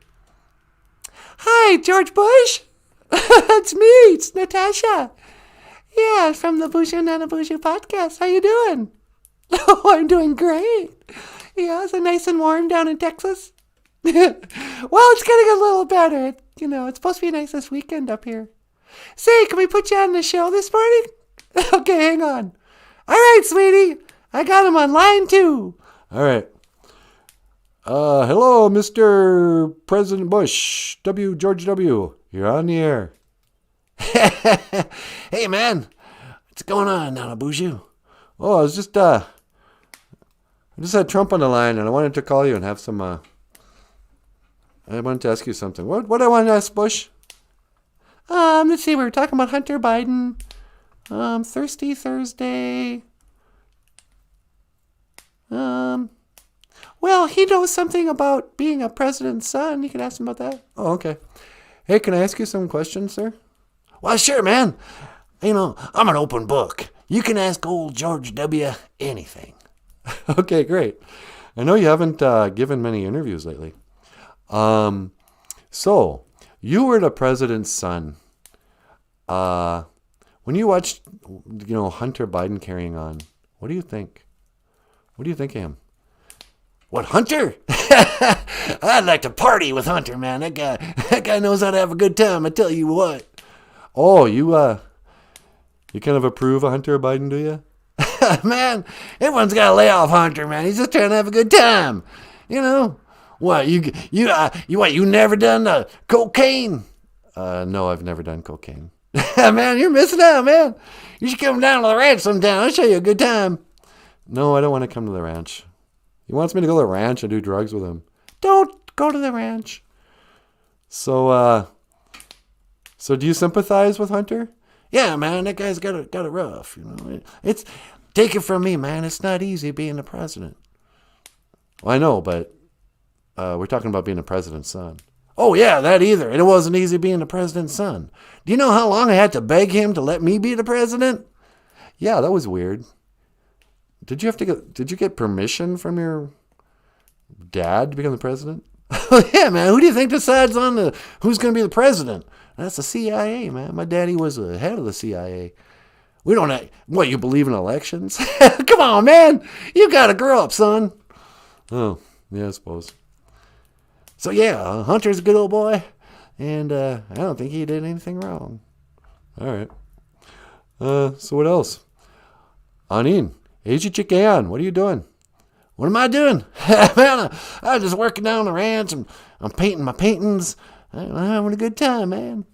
Hi, George Bush. It's me. It's Natasha. Yeah, from the BOOZHOO NANABOOZHOO podcast. How you doing? Oh, I'm doing great. Yeah, is it nice and warm down in Texas? Well, it's getting a little better. It's supposed to be nice this weekend up here. Say, can we put you on the show this morning? Okay, hang on. All right, sweetie. I got him on line 2. All right. Hello, Mr. President Bush. George W. You're on the air. Hey, man. What's going on, NANABOOZHOO? Oh, I just had Trump on the line, and I wanted to call you and have some, I wanted to ask you something. What I want to ask Bush? Let's see, we were talking about Hunter Biden. Thirsty Thursday. Well, he knows something about being a president's son. You can ask him about that. Oh, okay. Hey, can I ask you some questions, sir? Well, sure, man. I'm an open book. You can ask old George W. anything. Okay, great. I know you haven't given many interviews lately. So, you were the president's son. When you watched, Hunter Biden carrying on, what do you think? What do you think of him? What, Hunter? I'd like to party with Hunter, man. That guy knows how to have a good time, I tell you what. Oh, you kind of approve of Hunter Biden, do you? Man, everyone's got to lay off Hunter, man. He's just trying to have a good time. What, you never done cocaine? No, I've never done cocaine. Man, you're missing out, man. You should come down to the ranch sometime. I'll show you a good time. No, I don't want to come to the ranch. He wants me to go to the ranch and do drugs with him. Don't go to the ranch. So do you sympathize with Hunter? Yeah, man, that guy's got it rough. It's take it from me, man. It's not easy being the president. Well, I know, but we're talking about being the president's son. Oh yeah, that either. And it wasn't easy being the president's son. Do you know how long I had to beg him to let me be the president? Yeah, that was weird. Did you get permission from your dad to become the president? Oh yeah, man. Who do you think decides on who's going to be the president? That's the CIA, man. My daddy was the head of the CIA. We don't have, what, you believe in elections? Come on, man. You got to grow up, son. Oh, yeah, I suppose. So, yeah, Hunter's a good old boy, and I don't think he did anything wrong. All right. So what else? Anin, Easy Chicken, what are you doing? What am I doing? Man, I'm just working down the ranch, and I'm painting my paintings. I'm having a good time, man.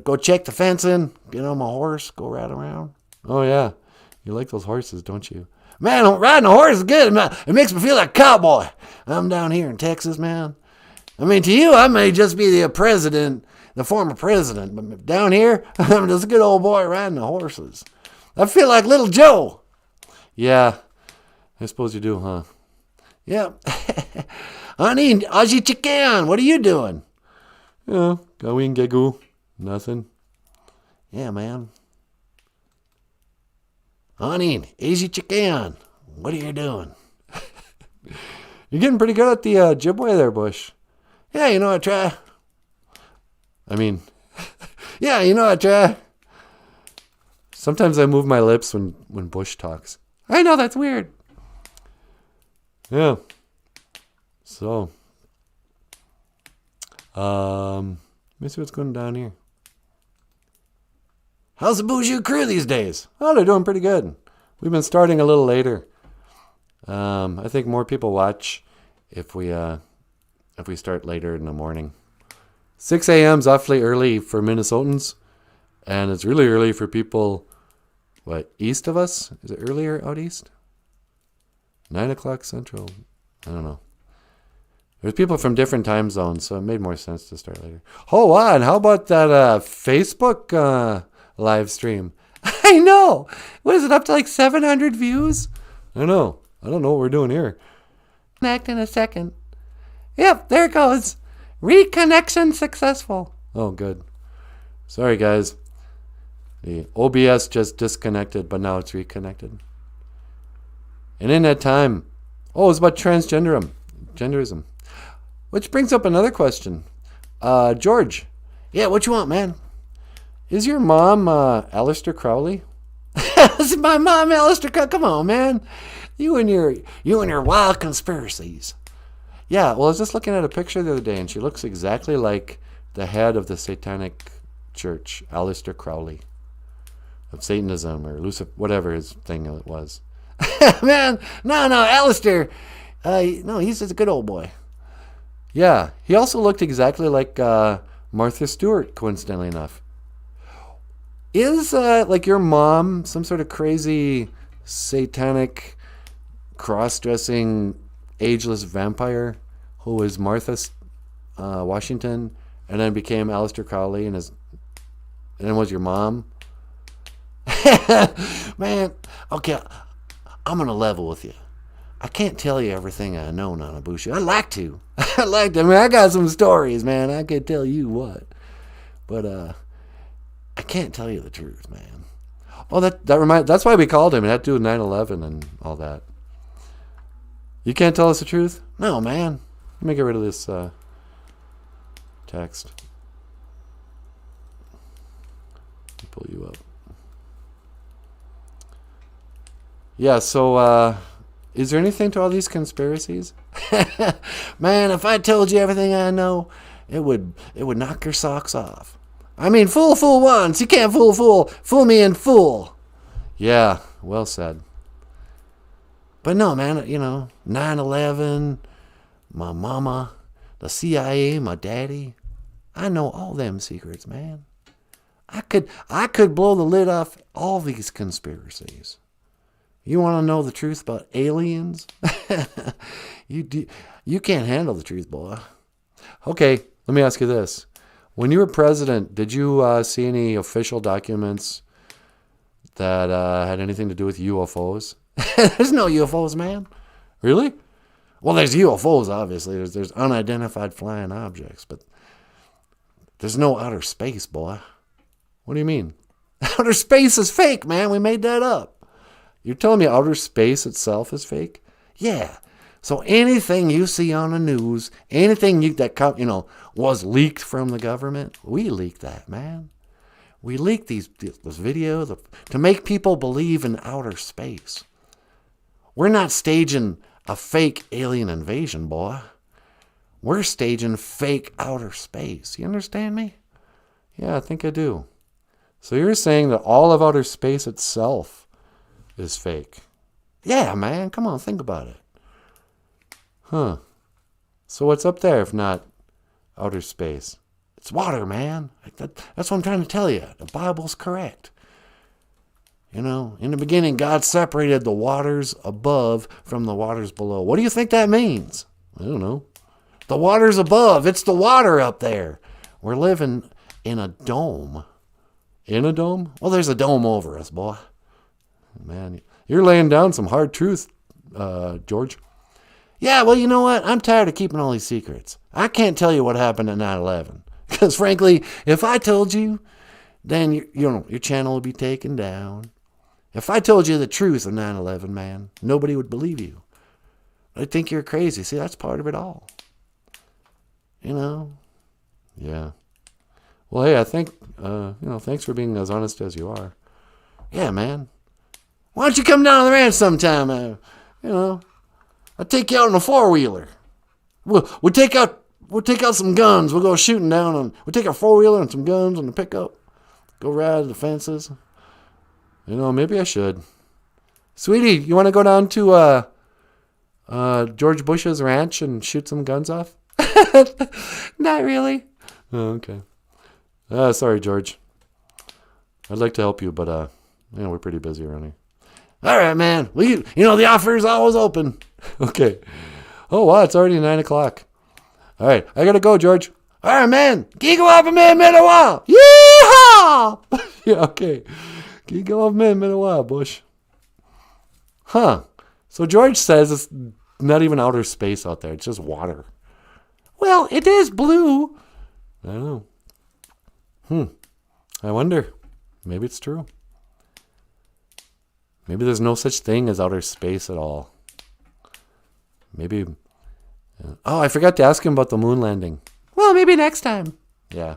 Go check the fencing, get on my horse, go ride around. Oh, yeah. You like those horses, don't you? Man, riding a horse is good. Man. It makes me feel like a cowboy. I'm down here in Texas, man. I mean, to you, I may just be the president, the former president. But down here, I'm just a good old boy riding the horses. I feel like Little Joe. Yeah, I suppose you do, huh? Yeah. Honey, Aussie Chicken, what are you doing? Yeah, going giggle. Nothing. Yeah, man. Honey, Easy Chicken, what are you doing? You're getting pretty good at the OJIBWE there, Bush. Yeah, you know, I try. I mean, yeah, you know, I try. Sometimes I move my lips when Bush talks. I know, that's weird. Yeah. So, let me see what's going down here. How's the BOOZHOO crew these days? Oh, they're doing pretty good. We've been starting a little later. I think more people watch if we start later in the morning. 6 a.m. is awfully early for Minnesotans, and it's really early for people, east of us? Is it earlier out east? 9 o'clock Central. I don't know. There's people from different time zones, so it made more sense to start later. Hold on, how about that Facebook live stream? I know. What is it, up to like 700 views? I know. I don't know what we're doing here. Connect in a second. Yep, there it goes. Reconnection successful. Oh, good. Sorry, guys. The OBS just disconnected, but now it's reconnected. And in that time, it's about genderism. Which brings up another question. George. Yeah, what you want, man? Is your mom Aleister Crowley? Is my mom Aleister Crowley? Come on, man. You and your wild conspiracies. Yeah, well, I was just looking at a picture the other day, and she looks exactly like the head of the Satanic Church, Aleister Crowley, of Satanism or Lucifer, whatever his thing it was. Man, no, Aleister. No, he's just a good old boy. Yeah, he also looked exactly like Martha Stewart, coincidentally enough. Is like your mom some sort of crazy satanic cross-dressing ageless vampire who was Martha Washington and then became Aleister Crowley and then was your mom? Man, okay, I'm gonna level with you. I can't tell you everything I know, NANABOOZHOO. I'd like to. I mean, I got some stories, man. I could tell you what. But I can't tell you the truth, man. Oh, that's why we called him. It had to do with 9/11 and all that. You can't tell us the truth? No, man. Let me get rid of this text. Pull you up. Yeah, so is there anything to all these conspiracies? Man, if I told you everything I know, it would knock your socks off. I mean, fool once. You can't fool me in full. Yeah, well said. But no, man, 9/11, my mama, the CIA, my daddy. I know all them secrets, man. I could blow the lid off all these conspiracies. You want to know the truth about aliens? You can't handle the truth, boy. Okay, let me ask you this. When you were president, did you see any official documents that had anything to do with UFOs? There's no UFOs, man. Really? Well, there's UFOs, obviously. There's unidentified flying objects, but there's no outer space, boy. What do you mean? Outer space is fake, man. We made that up. You're telling me outer space itself is fake? Yeah. So anything you see on the news, anything that was leaked from the government, we leaked that, man. We leaked this video to make people believe in outer space. We're not staging a fake alien invasion, boy. We're staging fake outer space. You understand me? Yeah, I think I do. So you're saying that all of outer space itself is fake? Yeah, man. Come on, think about it. Huh. So what's up there if not outer space? It's water, man. That's what I'm trying to tell you. The Bible's correct. You know, in the beginning, God separated the waters above from the waters below. What do you think that means? I don't know. The water's above. It's the water up there. We're living in a dome. In a dome? Well, there's a dome over us, boy. Man, you're laying down some hard truth, George. Yeah, well, you know what? I'm tired of keeping all these secrets. I can't tell you what happened at 9/11. Because, frankly, if I told you, then your channel would be taken down. If I told you the truth of 9/11, man, nobody would believe you. They'd think you're crazy. See, that's part of it all. You know? Yeah. Well, hey, I think, thanks for being as honest as you are. Yeah, man. Why don't you come down to the ranch sometime? I'll take you out on a 4-wheeler. We'll take out some guns. We'll go shooting down on. We'll take our 4-wheeler and some guns on the pickup. Go ride the fences. Maybe I should. Sweetie, you want to go down to George Bush's ranch and shoot some guns off? Not really. Oh, okay. Sorry, George. I'd like to help you, but we're pretty busy around here. All right, man. The offer is always open. Okay. Oh, wow, it's already 9 o'clock. All right, I gotta go, George. All right, man. GOFUNDME Minawah. Yeehaw! Yeah, okay. GOFUNDME Minawah, Bush. Huh. So George says it's not even outer space out there. It's just water. Well, it is blue. I don't know. I wonder. Maybe it's true. Maybe there's no such thing as outer space at all. Maybe. Oh, I forgot to ask him about the moon landing. Well, maybe next time. Yeah.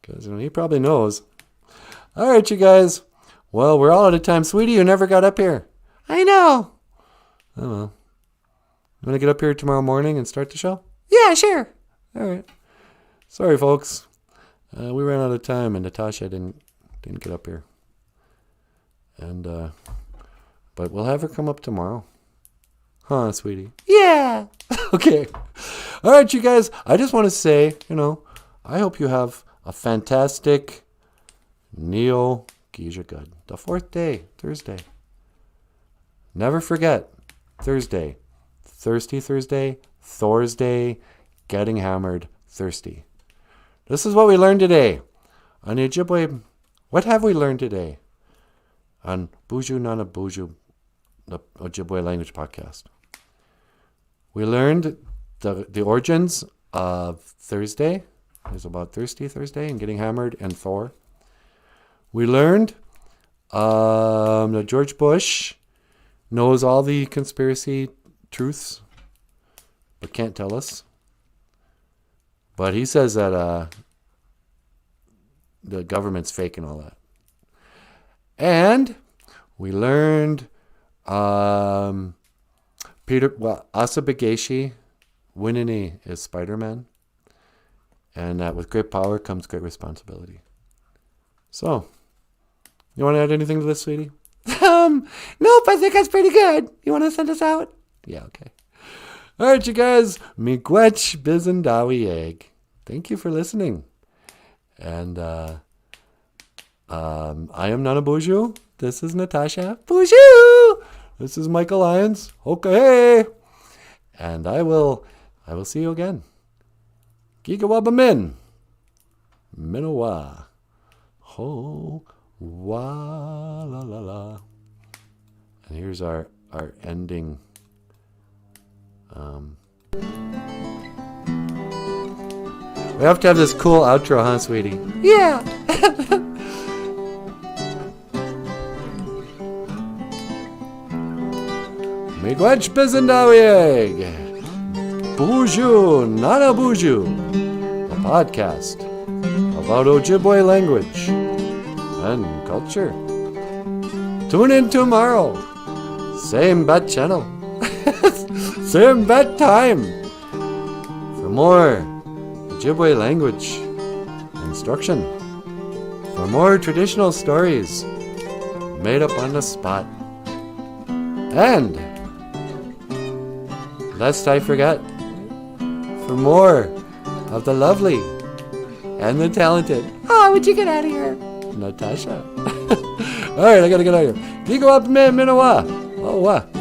Because he probably knows. All right, you guys. Well, we're all out of time. Sweetie, you never got up here. I know. Oh, well. You want to get up here tomorrow morning and start the show? Yeah, sure. All right. Sorry, folks. We ran out of time, and Natasha didn't get up here. And but we'll have her come up tomorrow. Huh, sweetie? Yeah. Okay. All right, you guys. I just want to say, I hope you have a fantastic Neo Geisha Good. The 4th day, Thursday. Never forget, Thursday. Thirsty Thursday, Thursday, getting hammered, thirsty. This is what we learned today on the OJIBWE. What have we learned today on BOOZHOO, NANABOOZHOO, the OJIBWE language podcast? We learned the origins of Thursday. It's about Thirsty Thursday and getting hammered and Thor. We learned that George Bush knows all the conspiracy truths, but can't tell us. But he says that the government's fake and all that. And we learned Asa Bageshi, Winnie is Spider-Man. And that with great power comes great responsibility. So, you want to add anything to this, sweetie? Nope, I think that's pretty good. You want to send us out? Yeah, okay. All right, you guys. Miigwech bizendawi egg. Thank you for listening. And I am NANABOOZHOO. This is Natasha. BOOZHOO! This is Michael Lyons. Okay. And I will see you again. GOFUNDME Minawah. Ho wa la la la. And here's our ending. We have to have this cool outro, huh, sweetie? Yeah. Miigwech bizendawi. BOOZHOO, NANABOOZHOO, a podcast about OJIBWE language and culture. Tune in tomorrow. Same bat channel. Same bedtime. For more Ojibwe language instruction. For more traditional stories made up on the spot. And, lest I forget, for more of the lovely and the talented, would you get out of here, Natasha? Alright, I gotta get out of here. GOFUNDME Minawa. Oh,